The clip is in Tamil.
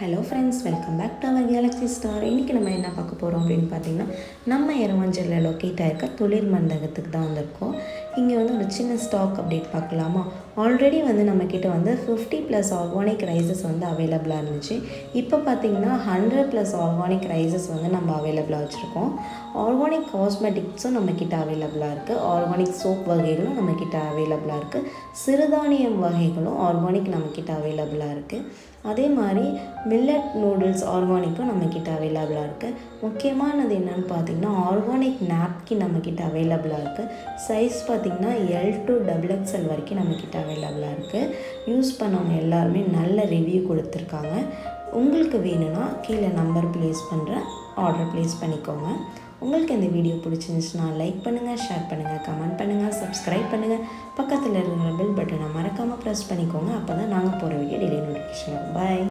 Hello friends, welcome back to our galaxy star. இன்றைக்கி நம்ம என்ன பார்க்க போகிறோம் அப்படின்னு பார்த்தீங்கன்னா, நம்ம எரவாஞ்சலில் லொக்கேட் ஆகிருக்க தொழில் மண்டபத்துக்கு தான் வந்திருக்கோம். இங்கே ஒரு சின்ன ஸ்டாக் அப்டேட் பார்க்கலாமா? ஆல்ரெடி நம்மக்கிட்ட 50+ ஆர்கானிக் ரைஸஸ் அவைலபிளாக இருந்துச்சு. இப்போ பார்த்திங்கன்னா 100+ ஆர்கானிக் ரைஸஸ் நம்ம அவைலபிளாக வச்சுருக்கோம். ஆர்கானிக் காஸ்மெட்டிக்ஸும் நம்மக்கிட்ட அவைலபிளாக இருக்குது. ஆர்கானிக் சோப் வகைகளும் நம்மக்கிட்ட அவைலபிளாக இருக்குது. சிறுதானியம் வகைகளும் ஆர்கானிக் நம்மக்கிட்ட அவைலபிளாக இருக்குது. அதே மாதிரி மில்லட் நூடுல்ஸ் ஆர்கானிக்கும் நம்மக்கிட்ட அவைலபிளாக இருக்குது. முக்கியமானது என்னென்னு பார்த்திங்கன்னா, ஆர்கானிக் நாப்கின் நம்மக்கிட்ட அவைலபிளாக இருக்குது. சைஸ் பார்த்திங்கன்னா L to XXL வரைக்கும் நம்மக்கிட்ட அவைலபிளாக இருக்குது. யூஸ் பண்ணவங்க எல்லாருமே நல்ல ரிவ்யூ கொடுத்துருக்காங்க. உங்களுக்கு வேணும்னா கீழே நம்பர் ப்ளேஸ் பண்ணுறேன், ஆர்டர் ப்ளேஸ் பண்ணிக்கோங்க. உங்களுக்கு இந்த வீடியோ பிடிச்சிருந்துச்சுன்னா லைக் பண்ணுங்கள், ஷேர் பண்ணுங்கள், கமெண்ட் பண்ணுங்கள், சப்ஸ்கிரைப் பண்ணுங்கள். பக்கத்தில் இருக்கிற பெல் பட்டனை மறக்காமல் ப்ரெஸ் பண்ணிக்கோங்க. அப்போ தான் நாங்கள் போகிற வீடியோ டெய்லி நோட்டிஃபிகேஷன். பாய்.